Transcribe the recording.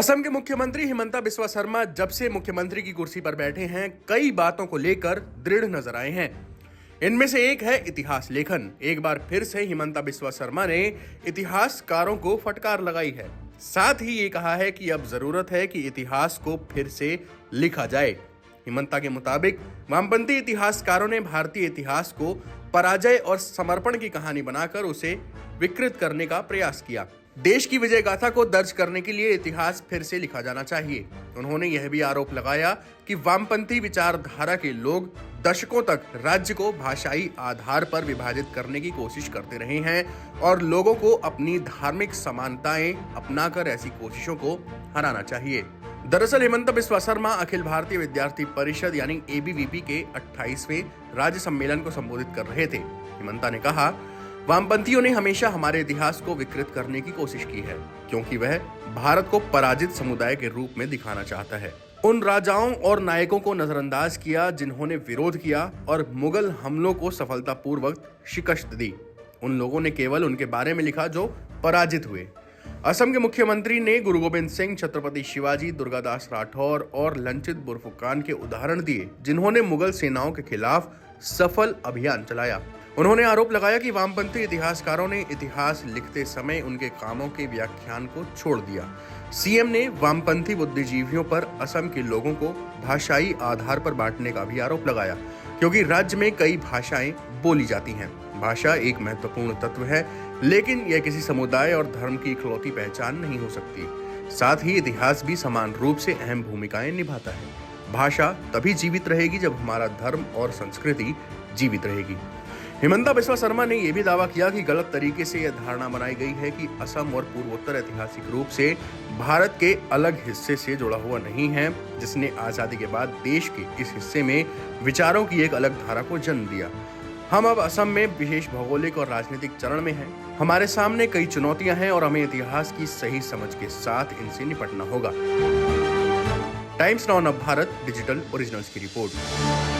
असम के मुख्यमंत्री हिमंता बिस्वा शर्मा जब से मुख्यमंत्री की कुर्सी पर बैठे हैं, कई बातों को लेकर दृढ़ नजर आए हैं। इनमें से एक है इतिहास लेखन। एक बार फिर से हिमंता बिस्वा शर्मा ने इतिहासकारों को फटकार लगाई है। साथ ही ये कहा है कि अब जरूरत है कि इतिहास को फिर से लिखा जाए। हिमंता के मुताबिक वामपंथी इतिहासकारों ने भारतीय इतिहास को पराजय और समर्पण की कहानी बनाकर उसे विकृत करने का प्रयास किया। देश की विजय गाथा को दर्ज करने के लिए इतिहास फिर से लिखा जाना चाहिए। उन्होंने यह भी आरोप लगाया कि वामपंथी विचारधारा के लोग दशकों तक राज्य को भाषाई आधार पर विभाजित करने की कोशिश करते रहे हैं और लोगों को अपनी धार्मिक समानताएं अपनाकर ऐसी कोशिशों को हराना चाहिए। दरअसल हिमंता बिस्वा शर्मा अखिल भारतीय विद्यार्थी परिषद यानी एबीवीपी के 28वें राज्य सम्मेलन को संबोधित कर रहे थे। हिमंता ने कहा, वामपंथियों ने हमेशा हमारे इतिहास को विकृत करने की कोशिश की है, क्योंकि वह भारत को पराजित समुदाय के रूप में दिखाना चाहता है। उन राजाओं और नायकों को नजरअंदाज किया जिन्होंने विरोध किया और मुगल हमलों को सफलतापूर्वक शिकस्त दी। उन लोगों ने केवल उनके बारे में लिखा जो पराजित हुए। असम के मुख्यमंत्री ने गुरु गोविंद सिंह, छत्रपति शिवाजी, दुर्गादास राठौर और लंचित बुरफुकान के उदाहरण दिए, जिन्होंने मुगल सेनाओं के खिलाफ सफल अभियान चलाया। उन्होंने आरोप लगाया कि वामपंथी इतिहासकारों ने इतिहास लिखते समय उनके कामों के व्याख्यान को छोड़ दिया। सीएम ने वामपंथी बुद्धिजीवियों पर असम के लोगों को भाषाई आधार पर बांटने का भी आरोप लगाया, क्योंकि राज्य में कई भाषाएं बोली जाती हैं। भाषा एक महत्वपूर्ण तत्व है, लेकिन यह किसी समुदाय और धर्म की इकलौती पहचान नहीं हो सकती। साथ ही इतिहास भी समान रूप से अहम भूमिकाएं निभाता है। भाषा तभी जीवित रहेगी जब हमारा धर्म और संस्कृति जीवित रहेगी। हिमंता बिस्वा शर्मा ने यह भी दावा किया कि गलत तरीके से यह धारणा बनाई गई है कि असम और पूर्वोत्तर ऐतिहासिक रूप से भारत के अलग हिस्से से जुड़ा हुआ नहीं है, जिसने आजादी के बाद देश के इस हिस्से में विचारों की एक अलग धारा को जन्म दिया। हम अब असम में विशेष भौगोलिक और राजनीतिक चरण में हैं। हमारे सामने कई चुनौतियां हैं और हमें इतिहास की सही समझ के साथ इनसे निपटना होगा। टाइम्स नाउ नव भारत डिजिटल ओरिजिनल्स की रिपोर्ट।